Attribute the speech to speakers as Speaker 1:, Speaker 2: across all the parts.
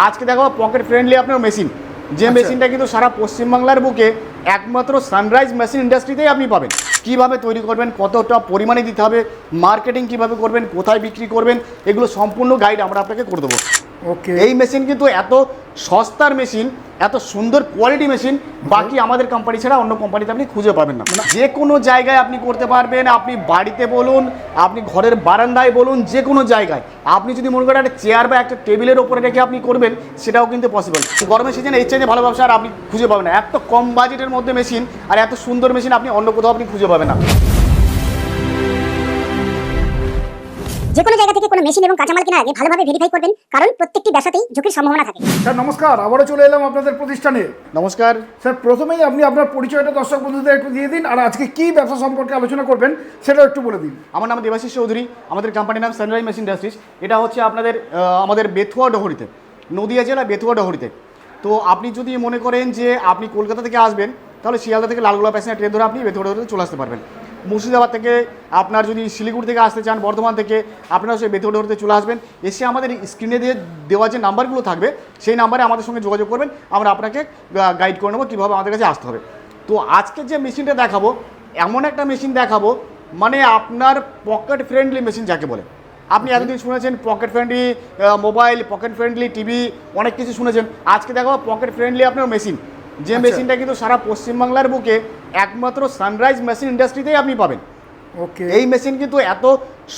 Speaker 1: আজকে দেখো pocket friendly আপনার মেশিন, যে মেশিনটা কিন্তু সারা পশ্চিমবাংলার বুকে একমাত্র সানরাইজ মেশিন ইন্ডাস্ট্রিতেই আপনি পাবেন। কিভাবে তৈরি করবেন, কতটা পরিমাণে দিতে হবে, মার্কেটিং কিভাবে করবেন, কোথায় বিক্রি করবেন, এগুলো সম্পূর্ণ গাইড আমরা আপনাকে করে দেবো।
Speaker 2: ওকে,
Speaker 1: এই মেশিন কিন্তু এত সস্তার মেশিন, এত সুন্দর কোয়ালিটি মেশিন বাকি আমাদের কোম্পানি ছাড়া অন্য কোম্পানিতে আপনি খুঁজে পাবেন না। যে কোনো জায়গায় আপনি করতে পারবেন, আপনি বাড়িতে বলুন, আপনি ঘরের বারান্দায় বলুন, যে কোনো জায়গায় আপনি যদি মনে করেন একটা চেয়ার বা একটা টেবিলের ওপরে রেখে আপনি করবেন, সেটাও কিন্তু পসিবল। গরমের সিজনে এর চাইতে ভালো ব্যবসা আর আপনি খুঁজে পাবেন না। এত কম বাজেটের মধ্যে মেশিন আর এত সুন্দর মেশিন আপনি অন্য কোথাও আপনি খুঁজে পাবেন না।
Speaker 3: যে কোনো জায়গা থেকে কোনো মেশিন এবং কাঁচামাল কেনার আগে ভালোভাবে ভেরিফাই করবেন, কারণ প্রত্যেকটি ব্যবসাতেই ঝুঁকির সম্ভাবনা থাকে।
Speaker 2: স্যার নমস্কার, আবারও চলে এলাম আপনাদের প্রতিষ্ঠানে।
Speaker 1: নমস্কার
Speaker 2: স্যার, প্রথমেই আপনি আপনার পরিচয়টা দর্শক বন্ধুদের একটু দিয়ে দিন, আর আজকে কি ব্যবসা সম্পর্কে আলোচনা করবেন সেটা একটু বলে দিন।
Speaker 1: আমার নাম দেবাশিস চৌধুরী, আমাদের কোম্পানির নাম সানরাইজ মেশিন ইন্ডাস্ট্রিজ। এটা হচ্ছে আমাদের বেথুয়া ডহরিতে, নদিয়া জেলা বেথুয়া ডহরিতে। তো আপনি যদি মনে করেন যে আপনি কলকাতা থেকে আসবেন, তাহলে শিয়ালদা থেকে লালগোলা প্যাসেঞ্জার ট্রেন ধরে আপনি বেথুয়া ডহরিতে চলে আসতে পারবেন। মুর্শিদাবাদ থেকে আপনার যদি শিলিগুড়ি থেকে আসতে চান, বর্ধমান থেকে আপনারা সেই বেথুয়া ডহরিতে চলে আসবেন। এসে আমাদের স্ক্রিনে দেওয়া যে নাম্বারগুলো থাকবে সেই নাম্বারে আমাদের সঙ্গে যোগাযোগ করবেন, আমরা আপনাকে গাইড করে নেবো কীভাবে আমাদের কাছে আসতে হবে। তো আজকে যে মেশিনটা দেখাবো, এমন একটা মেশিন দেখাবো মানে আপনার পকেট ফ্রেন্ডলি মেশিন যাকে বলে। আপনি এতদিন শুনেছেন pocket friendly mobile, pocket friendly TV, অনেক কিছু শুনেছেন। আজকে দেখাবো পকেট ফ্রেন্ডলি আপনার মেশিন, যে মেশিনটা কিন্তু সারা পশ্চিমবাংলার বুকে একমাত্র সানরাইজ মেশিন ইন্ডাস্ট্রিতেই আপনি পাবেন।
Speaker 2: ওকে,
Speaker 1: এই মেশিন কিন্তু এত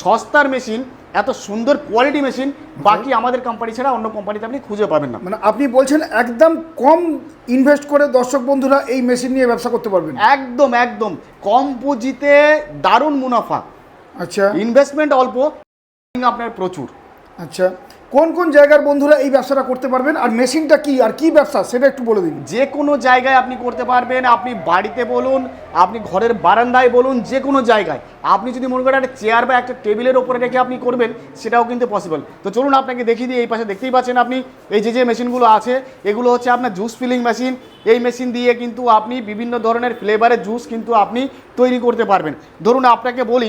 Speaker 1: সস্তার মেশিন, এত সুন্দর কোয়ালিটি মেশিন বাকি আমাদের কোম্পানি ছাড়া অন্য কোম্পানিতে আপনি খুঁজে পাবেন না।
Speaker 2: মানে আপনি বলছেন একদম কম ইনভেস্ট করে দর্শক বন্ধুরা এই মেশিন নিয়ে ব্যবসা করতে পারবেন।
Speaker 1: একদম একদম কম পুঁজিতে দারুণ মুনাফা।
Speaker 2: আচ্ছা,
Speaker 1: ইনভেস্টমেন্ট অল্প, আপনার প্রচুর।
Speaker 2: আচ্ছা, কোন কোন জায়গার বন্ধুরা এই ব্যবসাটা করতে পারবেন, আর মেশিনটা কি আর কি ব্যবসা সেটা একটু বলে দিন।
Speaker 1: যে কোনো জায়গায় আপনি করতে পারবেন, আপনি বাড়িতে বলুন, আপনি ঘরের বারান্দায় বলুন, যে কোনো জায়গায় আপনি যদি মনে করেন একটা চেয়ার বা একটা টেবিলের ওপরে রেখে আপনি করবেন, সেটাও কিন্তু পসিবল। তো চলুন আপনাকে দেখিয়ে দিই। এই পাশে দেখতেই পাচ্ছেন আপনি এই যে মেশিনগুলো আছে, এগুলো হচ্ছে আপনার জুস ফিলিং মেশিন। এই মেশিন দিয়ে কিন্তু আপনি বিভিন্ন ধরনের ফ্লেভারের জুস কিন্তু আপনি তৈরি করতে পারবেন। ধরুন আপনাকে বলি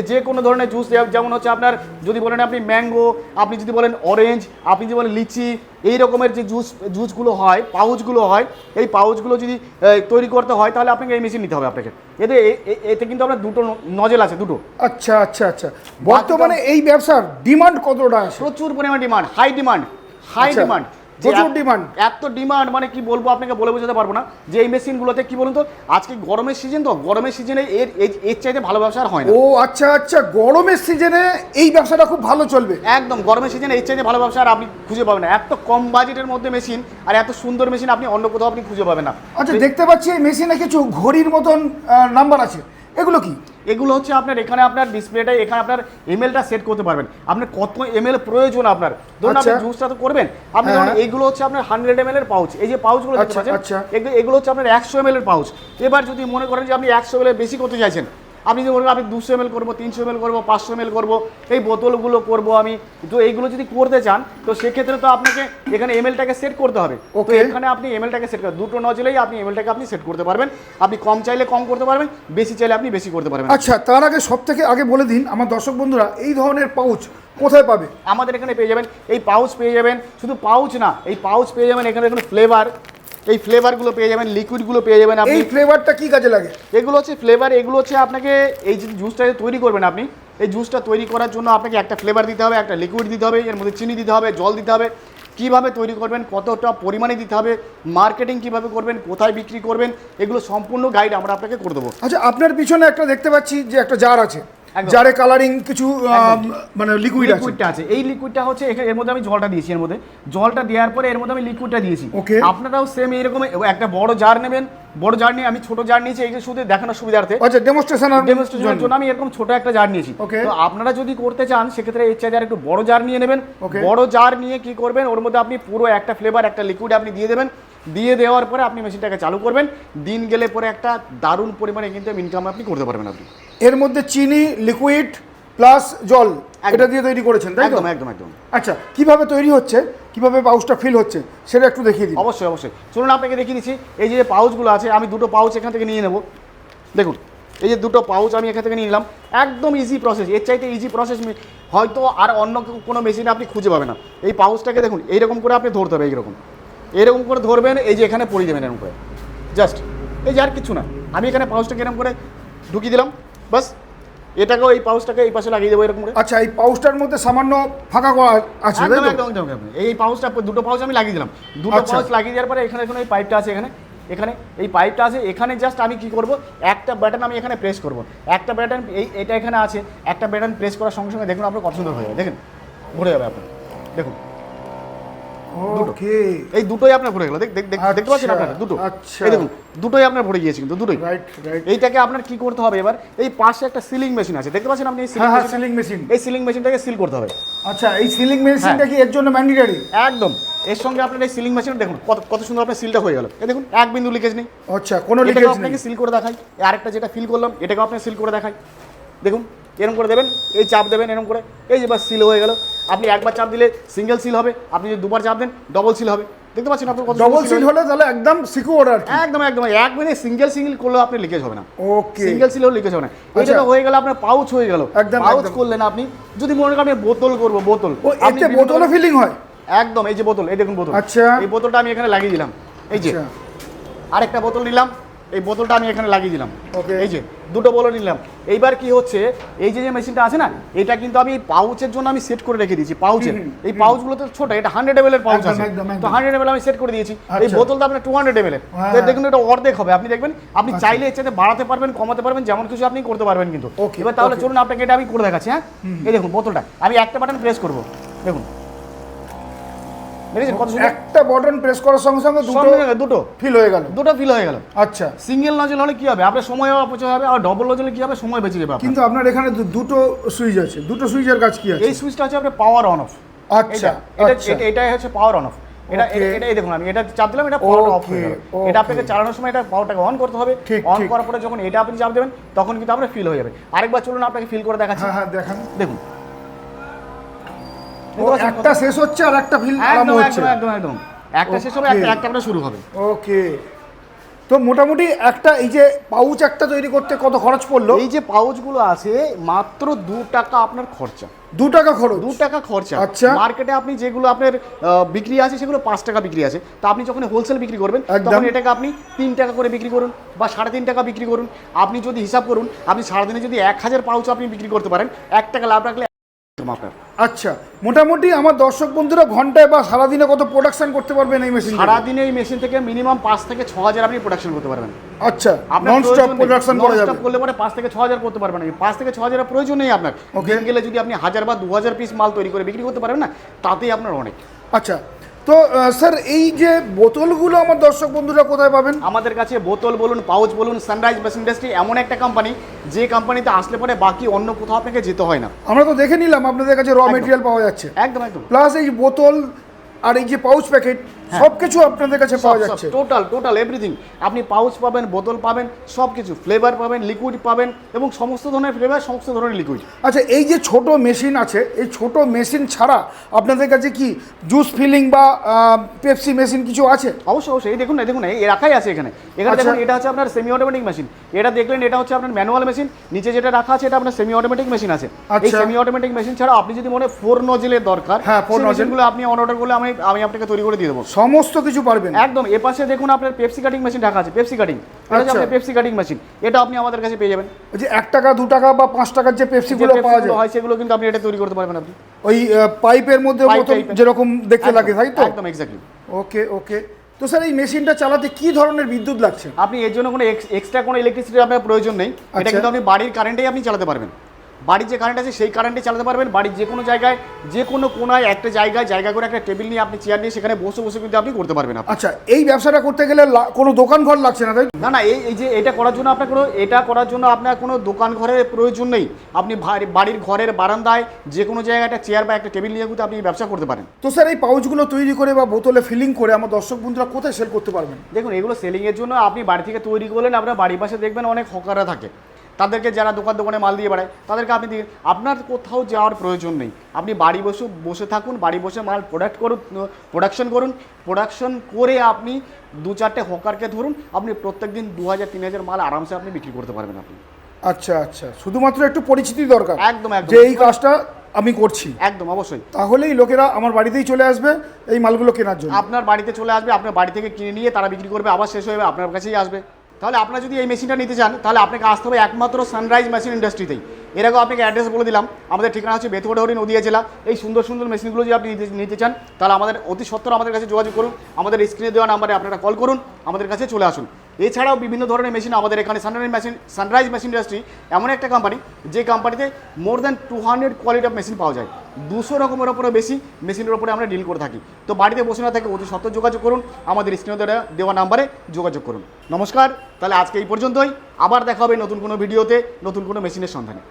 Speaker 1: যে কোনো ধরনের জুস, যেমন হচ্ছে আপনার যদি বলেন আপনি ম্যাঙ্গো, আপনি যদি বলেন অরেঞ্জ, আপনি যদি বলেন লিচি, এই রকমের যে জুসগুলো হয়, পাউচগুলো হয়, এই পাউচগুলো যদি তৈরি করতে হয় তাহলে আপনাকে এই মেশিন নিতে হবে আপনাকে। এতে কিন্তু আপনার দুটো নজেল আছে, দুটো।
Speaker 2: আচ্ছা আচ্ছা আচ্ছা, বর্তমানে এই ব্যবসার ডিমান্ড কতটা আছে?
Speaker 1: প্রচুর পরিমাণ ডিমান্ড, হাই ডিমান্ড।
Speaker 2: প্রচুর ডিমান্ড,
Speaker 1: এত ডিমান্ড মানে কি বলবো আপনাকে, বলে বোঝাতে পারবো না। যে এই মেশিনগুলোতে কি বলুন তো, আজকে গরমের সিজন, তো গরমের সিজনে এর চাইতে ভালো ব্যবসা আর হয় না।
Speaker 2: ও আচ্ছা আচ্ছা, গরমের সিজনে এই ব্যবসাটা খুব ভালো চলবে।
Speaker 1: একদম গরমের সিজনে এর চাইতে ভালো ব্যবসা আর আপনি খুঁজে পাবেন না। এত কম বাজেটের মধ্যে মেশিন আর এত সুন্দর মেশিন আপনি অন্য কোথাও আপনি খুঁজে পাবেন না।
Speaker 2: আচ্ছা, দেখতে পাচ্ছি এই মেশিনে কিছু ঘড়ির মতন নাম্বার আছে, এগুলো কি?
Speaker 1: এগুলো হচ্ছে আপনার এখানে আপনার ডিসপ্লেটা, এখানে আপনার এমএলটা সেট করতে পারবেন। আপনার কত এমএল প্রয়োজন আপনার, ধরুন আপনি জুসটা তো করবেন, আপনি ধরুন এইগুলো হচ্ছে আপনার 100 ml এর পাউচ। এই যে পাউচগুলো দেখতে পাচ্ছেন, এগুলো হচ্ছে আপনার 100 ml এর পাউচ। এবার যদি মনে করেন যে আপনি 100 ml বেশি করতে চাইছেন, আপনি যদি বলেন আমি 200 ml করবো, 300 ml করবো, 500 ml করবো, এই বোতলগুলো করবো আমি, তো এইগুলো যদি করতে চান তো সেক্ষেত্রে তো আপনাকে এখানে এমএলটাকে সেট করতে হবে। তো এখানে আপনি এমএলটাকে সেট করে দুটো নজলেই আপনি এমএলটাকে আপনি সেট করতে পারবেন। আপনি কম চাইলে কম করতে পারবেন, বেশি চাইলে আপনি বেশি করতে পারবেন।
Speaker 2: আচ্ছা, তার আগে সব থেকে আগে বলে দিন আমার দর্শক বন্ধুরা এই ধরনের পাউচ কোথায় পাবে?
Speaker 1: আমাদের এখানে পেয়ে যাবেন, এই পাউচ পেয়ে যাবেন। শুধু পাউচ না, এই পাউচ পেয়ে যাবেন, এখানে ফ্লেভার, এই ফ্লেভারগুলো পেয়ে যাবেন, লিকুইডগুলো পেয়ে যাবেন। আপনি
Speaker 2: এই ফ্লেভারটা কি কাজে লাগে?
Speaker 1: এগুলো হচ্ছে ফ্লেভার, এগুলো হচ্ছে আপনাকে এই যে জুসটা তৈরি করবেন, আপনি এই জুসটা তৈরি করার জন্য আপনাকে একটা ফ্লেভার দিতে হবে, একটা লিকুইড দিতে হবে, এর মধ্যে চিনি দিতে হবে, জল দিতে হবে। কীভাবে তৈরি করবেন, কতটা পরিমাণে দিতে হবে, মার্কেটিং কীভাবে করবেন, কোথায় বিক্রি করবেন, এগুলো সম্পূর্ণ গাইড আমরা আপনাকে করে দেবো।
Speaker 2: আচ্ছা, আপনার পিছনে একটা দেখতে পাচ্ছি যে একটা জার আছে, জারে কালারিং কিছু মানে লিকুইডটা
Speaker 1: আছে। এই লিকুইডটা হচ্ছে এর মধ্যে আমি জলটা দিয়েছি, এর মধ্যে জলটা দেওয়ার পরে এর মধ্যে আমি লিকুইডটা দিয়েছি। আপনারাও সেম এরকম একটা বড় জার নেবেন, বড় জার নিয়ে আমি ছোট জার নিয়েছি, এই যে শুধু দেখানোর সুবিধার্থে,
Speaker 2: আচ্ছা
Speaker 1: ডেমনস্ট্রেশনের জন্য আমি এরকম ছোট একটা জার নিয়েছি। তো আপনারা যদি করতে চান সেক্ষেত্রে এর চাইতে একটু বড় জার নিয়ে নেবেন। বড় জার নিয়ে কি করবেন, ওর মধ্যে আপনি পুরো একটা ফ্লেভার, একটা লিকুইড আপনি দিয়ে দেবেন। দিয়ে দেওয়ার পরে আপনি মেশিনটাকে চালু করবেন। দিন গেলে পরে একটা দারুণ পরিমাণে কিন্তু ইনকাম আপনি করতে পারবেন। আপনি
Speaker 2: এর মধ্যে চিনি, লিকুইড প্লাস জল এটা দিয়ে তৈরি করেছেন, তাই তো?
Speaker 1: একদম একদম একদম।
Speaker 2: আচ্ছা, কিভাবে তৈরি হচ্ছে, কিভাবে পাউচটা ফিল হচ্ছে সেটা একটু দেখিয়ে দিন।
Speaker 1: অবশ্যই অবশ্যই, চলুন আপনাকে দেখিয়ে দিচ্ছি। এই যে পাউচগুলো আছে, আমি দুটো পাউচ এখান থেকে নিয়ে নেব। দেখুন এই যে দুটো পাউচ আমি এখান থেকে নিলাম, একদম ইজি প্রসেস, এর চাইতে ইজি প্রসেস হয়তো আর অন্য কোনো মেশিনে আপনি খুঁজে পাবেন না। এই পাউচটাকে দেখুন এইরকম করে আপনি ধরতে হবে, এরকম করে ধরবেন, এই যে এখানে পরিয়ে দেবেন এরকম করে, জাস্ট এই যে আর কিছু না। আমি এখানে পাউচটাকে এরকম করে ঢুকিয়ে দিলাম, বাস এটাকেও এই পাউচটাকে এই পাশে লাগিয়ে দেবো এরকম করে।
Speaker 2: আচ্ছা, এই পাউচটার মধ্যে সামান্য ফাঁকা করা আছে, তাই তো?
Speaker 1: একদম একদম একদম। এই পাউচটা, দুটো পাউচ আমি লাগিয়ে দিলাম, দুটো
Speaker 2: আচ্ছা।
Speaker 1: পাউচ লাগিয়ে দেওয়ার পরে এখানে এই পাইপটা আছে, এখানে এই পাইপটা আছে, এখানে জাস্ট আমি কি করব, একটা বাটন আমি এখানে প্রেস করব, একটা বাটন এটা এখানে আছে, একটা বাটন প্রেস করার সঙ্গে সঙ্গে দেখুন আপনার কত সুন্দর হয়ে যাবে, দেখেন ভরে যাবে আপনার, দেখুন
Speaker 2: ওকে,
Speaker 1: এই দুটোই আপনার ভরে গেল, দেখতে পাচ্ছেন আপনারা দুটো, এই দেখুন দুটোই আপনার ভরে গিয়েছে কিন্তু দুটোই।
Speaker 2: Right right.
Speaker 1: এইটাকে আপনার কি করতে হবে এবার, এই পাশে একটা সিলিং মেশিন আছে, দেখতে পাচ্ছেন আপনি এই
Speaker 2: সিলিং মেশিন।
Speaker 1: এই সিলিং মেশিনটাকে সিল করতে হবে।
Speaker 2: আচ্ছা, এই সিলিং মেশিনটা কি এর জন্য ম্যান্ডেটরি?
Speaker 1: একদম, এর সঙ্গে আপনার এই সিলিং মেশিন দেখুন কত সুন্দর আপনার সিলটা হয়ে গেল, এই দেখুন এক বিন্দু লিকেজ নেই।
Speaker 2: আচ্ছা, কোনো
Speaker 1: এটাকে
Speaker 2: লিকেজ নেই।
Speaker 1: আপনাকে সিল করে দেখাই, আরেকটা যেটা ফিল করলাম এটাকে আপনি সিল করে দেখাই, দেখুন এরকম করে দেবেন, এই চাপ দেবেন এরকম করে, এই যে বাস সিল হয়ে গেল। আপনি একবার চাপ দিলে সিঙ্গেল সিল হবে, আপনি যদি দুবার চাপ দেন ডবল সিল হবে, দেখতে পাচ্ছেন আপনার কত
Speaker 2: ডবল সিল হলে তাহলে একদম সিকিউর আর কি।
Speaker 1: একদম একদম, এক মিনিট সিঙ্গেল করলেও আপনি লিকেজ হবে না,
Speaker 2: ওকে,
Speaker 1: সিঙ্গেল সিলেও লিকেজ হবে না। এটা তো হয়ে গেল আপনার পাউচ হয়ে গেল।
Speaker 2: একদম,
Speaker 1: পাউচ
Speaker 2: একদম।
Speaker 1: করলেন আপনি, যদি মনে করেন আমি বোতল করবো, বোতল
Speaker 2: ও এতে বোতলও ফিলিং হয়?
Speaker 1: একদম, এই যে বোতল, এই দেখুন বোতল,
Speaker 2: আচ্ছা।
Speaker 1: এই বোতলটা আমি এখানে লাগিয়ে দিলাম, এই যে
Speaker 2: আচ্ছা।
Speaker 1: আরেকটা বোতল নিলাম, এই বোতলটা আমি এখানে লাগিয়ে দিলাম,
Speaker 2: ওকে।
Speaker 1: এই যে দুটো বোতল নিলাম। এইবার কি হচ্ছে, এই যে মেশিনটা আছে না, এটা কিন্তু আমি পাউচের জন্য আমি সেট করে রেখে দিয়েছি, পাউচের এই পাউচগুলো তো ছোট, এটা 100 ml এর পাউচ
Speaker 2: একদম,
Speaker 1: আছে,
Speaker 2: একদম, একদম।
Speaker 1: তো 100 ml আমি সেট করে দিয়েছি। এই
Speaker 2: আচ্ছা।
Speaker 1: বোতলটা আপনার 200 ml এর,
Speaker 2: হ্যাঁ,
Speaker 1: তো দেখুন এটা অর্ধেক হবে, আপনি দেখবেন আপনি
Speaker 2: আচ্ছা।
Speaker 1: চাইলে এর চাইতে বাড়াতে পারবেন, কমাতে পারবেন, যেমন কিছু আপনি করতে পারবেন কিন্তু।
Speaker 2: ওকে,
Speaker 1: এবার তাহলে
Speaker 2: ওকে।
Speaker 1: চলুন আপনাকে এটা আমি করে দেখাচ্ছি। হ্যাঁ, এই দেখুন বোতলটা আমি একটা বাটন প্রেস করব, দেখুন দেখেছেন কত সুন্দর,
Speaker 2: একটা বাটন প্রেস করার সঙ্গে সঙ্গে
Speaker 1: দুটো
Speaker 2: ফিল হয়ে গেল।
Speaker 1: দুটো ফিল হয়ে গেল।
Speaker 2: আচ্ছা,
Speaker 1: সিঙ্গেল নজল হলে কি হবে, আপনার সময় অপচয় হবে, আর ডবল নজলে কি হবে, সময় বেঁচে যাবে আপনার।
Speaker 2: কিন্তু আপনার এখানে দুটো সুইচ আছে, দুটো সুইচের কাজ কি আছে?
Speaker 1: এই সুইচটা হচ্ছে আপনার পাওয়ার অন অফ।
Speaker 2: আচ্ছা, আচ্ছা।
Speaker 1: এটাই হচ্ছে পাওয়ার অন অফ। এটা
Speaker 2: Okay.
Speaker 1: এটাই দেখুন, আমি এটা চাপ দিলাম, এটা পাওয়ারটা অফ হয়ে গেল।
Speaker 2: Okay,
Speaker 1: এটা আপনাকে চালানোর সময় এটা পাওয়ারটাকে অন করতে হবে,
Speaker 2: ঠিক,
Speaker 1: অন
Speaker 2: ঠিক।
Speaker 1: করার পরে যখন এটা আপনি চাপ দেবেন তখন কিন্তু আপনার ফিল হয়ে যাবে। আরেকবার চলুন আপনাকে ফিল করে দেখাচ্ছি,
Speaker 2: হ্যাঁ হ্যাঁ, দেখান।
Speaker 1: দেখুন
Speaker 2: ও, একটা শেষ হচ্ছে আর একটা ফিল আরম্ভ
Speaker 1: একদম
Speaker 2: হচ্ছে।
Speaker 1: একদম একদম একদম, একটা শেষ হবে,
Speaker 2: Okay.
Speaker 1: একটা আপনার শুরু হবে।
Speaker 2: ওকে, তো মোটামুটি একটা এই যে পাউচ একটা তৈরি করতে কত খরচ পড়লো?
Speaker 1: এই যে পাউচগুলো আছে মাত্র 2 টাকা আপনার খরচা,
Speaker 2: 2 টাকা খরচ?
Speaker 1: 2 টাকা খরচা।
Speaker 2: আচ্ছা।
Speaker 1: মার্কেটে আপনি যেগুলো আপনার বিক্রি আছে সেগুলো 5 টাকা বিক্রি আছে, তো আপনি যখন হোলসেল বিক্রি করবেন
Speaker 2: একদম।
Speaker 1: তখন এটাকে আপনি 3 টাকা করে বিক্রি করুন বা 3.5 টাকা বিক্রি করুন। আপনি যদি হিসাব করুন, আপনি সারাদিনে যদি 1000 পাউচ আপনি বিক্রি করতে পারেন, 1 টাকা লাভ রাখলে আপনার
Speaker 2: আচ্ছা, মোটামুটি আমার দর্শক বন্ধুরা ঘন্টায় বা সারাদিনে কত প্রোডাকশন করতে পারবেন এই মেশিন?
Speaker 1: সারাদিনে এই মেশিন থেকে মিনিমাম 5 থেকে 6 হাজার আপনি প্রোডাকশন করতে পারবেন।
Speaker 2: আচ্ছা,
Speaker 1: আপনার
Speaker 2: নন স্টপ প্রোডাকশন করা যাবে?
Speaker 1: করলে পরে 5 থেকে 6 হাজার করতে পারবেন না, 5 থেকে 6 হাজারের প্রয়োজন নেই আপনার।
Speaker 2: Okay.
Speaker 1: গেলে যদি আপনি 1000 বা 2000 পিস মাল তৈরি করে বিক্রি করতে পারবেন না, তাতেই আপনার অনেক।
Speaker 2: আচ্ছা, তো স্যার এই যে বোতলগুলো আমার দর্শক বন্ধুরা কোথায় পাবেন?
Speaker 1: আমাদের কাছে বোতল বলুন, পাউচ বলুন, সানরাইজ মেশিন ইন্ডাস্ট্রি এমন একটা কোম্পানি যে কোম্পানিতে আসলে পরে বাকি অন্য কোথাও আপনাকে যেতে হয় না।
Speaker 2: আমরা তো দেখে নিলাম আপনাদের কাছে র
Speaker 1: একদম।
Speaker 2: মেটেরিয়াল পাওয়া যাচ্ছে,
Speaker 1: একদম একদম,
Speaker 2: প্লাস এই বোতল আর এই যে পাউচ প্যাকেট সবকিছু আপনাদের কাছে পাওয়া যাচ্ছে।
Speaker 1: টোটাল এভরিথিং, আপনি পাউচ পাবেন, বোতল পাবেন, সব কিছু ফ্লেভার পাবেন, লিকুইড পাবেন, এবং সমস্ত ধরনের ফ্লেভার, সমস্ত ধরনের লিকুইড।
Speaker 2: আচ্ছা, এই যে ছোট মেশিন আছে, এই ছোট মেশিন ছাড়া আপনাদের কাছে কি জুস ফিলিং বা পেপসি মেশিন কিছু আছে?
Speaker 1: অবশ্যই, এই দেখুন এই রাখাই আছে এখানে। এখানে
Speaker 2: আচ্ছা।
Speaker 1: দেখুন, এটা হচ্ছে আপনার সেমি অটোমেটিক মেশিন, এটা দেখলেন এটা হচ্ছে আপনার ম্যানুয়াল মেশিন, নিচে যেটা রাখা আছে এটা আপনার সেমি অটোমেটিক মেশিন আছে। এই
Speaker 2: আচ্ছা।
Speaker 1: সেমি অটোমেটিক মেশিন ছাড়া আপনি যদি মনে 4 নজেলের দরকার,
Speaker 2: হ্যাঁ, 4
Speaker 1: সেই
Speaker 2: nozzle।
Speaker 1: মেশিনগুলো আপনি অর্ডার করলে আমি আপনাকে তৈরি করে দিয়ে দেবো।
Speaker 2: সমস্ত কিছু পারবেন
Speaker 1: একদম। এ পাশে দেখুন আপনার পেপসি কাটিং মেশিন রাখা আছে, পেপসি কাটিং, এটা হচ্ছে
Speaker 2: আচ্ছা।
Speaker 1: আপনার পেপসি কাটিং মেশিন, এটা আপনি আমাদের কাছে পেয়ে যাবেন।
Speaker 2: ওই যে 1 টাকা 2 টাকা বা 5 টাকার যে পেপসিগুলো
Speaker 1: যে
Speaker 2: পাওয়া
Speaker 1: পেপসিগুলো
Speaker 2: যায়,
Speaker 1: হয় সেগুলো কিন্তু আপনি এটা তৈরি করতে পারবেন আপনি।
Speaker 2: ওই পাইপের মধ্যে
Speaker 1: Pipe
Speaker 2: মতো
Speaker 1: type-এর।
Speaker 2: যেরকম দেখতে
Speaker 1: একদম,
Speaker 2: লাগে, তাই তো?
Speaker 1: একদম এক্স্যাক্টলি।
Speaker 2: ওকে ওকে, তো স্যার এই মেশিনটা চালাতে কি ধরনের বিদ্যুৎ লাগছে?
Speaker 1: আপনি এর জন্য কোনো এক্সট্রা কোনো ইলেকট্রিসিটি আপনার প্রয়োজন নেই, এটা
Speaker 2: আচ্ছা।
Speaker 1: কিন্তু আপনি বাড়ির কারেন্টেই আপনি চালাতে পারবেন। বাড়ির যে কারেন্ট আছে সেই কারেন্টে চালাতে পারবেন। বাড়ির যে কোনো জায়গায়, যে কোনো কোনায় একটা জায়গা করে একটা টেবিল নিয়ে আপনি চেয়ার নিয়ে সেখানে বসে কিন্তু আপনি করতে পারবেন আপনি।
Speaker 2: আচ্ছা, এই ব্যবসাটা করতে গেলে কোনো দোকান ঘর লাগছে না, তাই তো?
Speaker 1: না, এই যে এটা করার জন্য আপনার কোনো দোকান ঘরের প্রয়োজন নেই। আপনি বাড়ির ঘরের বারান্দায় যে কোনো জায়গায় একটা চেয়ার বা একটা টেবিল নিয়ে কিন্তু আপনি ব্যবসা করতে পারেন।
Speaker 2: তো স্যার এই পাউচগুলো তৈরি করে বা বোতলে ফিলিং করে আমার দর্শক বন্ধুরা কোথায় সেল করতে পারবেন?
Speaker 1: দেখুন, এগুলো সেলিংয়ের জন্য আপনি বাড়ি থেকে তৈরি করলেন, আপনার বাড়ির পাশে দেখবেন অনেক হকাররা থাকে, তাদেরকে যারা দোকানে মাল দিয়ে বেড়ায় তাদেরকে আপনি দিন। আপনার কোথাও যাওয়ার প্রয়োজন নেই, আপনি বাড়ি বসে থাকুন, বাড়ি বসে মাল প্রোডাকশন করে আপনি 2-4টে হকারকে ধরুন, আপনি প্রত্যেক দিন 2000-3000 মাল আরামসে আপনি বিক্রি করতে পারবেন আপনি।
Speaker 2: আচ্ছা আচ্ছা, শুধুমাত্র একটু পরিচিতি দরকার
Speaker 1: একদম একদম
Speaker 2: যে এই কাজটা আমি করছি,
Speaker 1: একদম অবশ্যই।
Speaker 2: তাহলেই লোকেরা আমার বাড়িতেই চলে আসবে এই মালগুলো কেনার জন্য।
Speaker 1: আপনার বাড়িতে চলে আসবে, আপনার বাড়ি থেকে কিনে নিয়ে তারা বিক্রি করবে, আবার শেষ হয়ে যাবে আপনার কাছেই আসবে। তাহলে আপনারা যদি এই মেশিনটা নিতে চান তাহলে আপনাকে আসতে হবে একমাত্র সানরাইজ মেশিন ইন্ডাস্ট্রিতেই। এর আগেও আপনাকে অ্যাড্রেস বলে দিলাম, আমাদের ঠিকানা হচ্ছে বেথুয়া ডহরি, নদিয়া জেলা। এই সুন্দর সুন্দর মেশিনগুলো যদি আপনি নিতে চান তাহলে আমাদের অতি সত্বর আমাদের কাছে যোগাযোগ করুন, আমাদের স্ক্রিনে দেওয়া নাম্বারে আপনারা কল করুন, আমাদের কাছে চলে আসুন। এছাড়াও বিভিন্ন ধরনের মেশিন আমাদের এখানে সানরাইজ মেশিন ইন্ডাস্ট্রি এমন একটা কোম্পানি যে কোম্পানিতে more than 200 quality of machine পাওয়া যায়। 200 রকমের ওপরে বেশি মেশিনের ওপরে আমরা ডিল করে থাকি। তো বাড়িতে বসে না থেকে অতি সত্ত্বর যোগাযোগ করুন, আমাদের স্ক্রিনে দেওয়া নাম্বারে যোগাযোগ করুন। নমস্কার, তাহলে আজকে এই পর্যন্তই। আবার দেখা হবে নতুন কোনো ভিডিওতে নতুন কোনো মেশিনের সন্ধানে।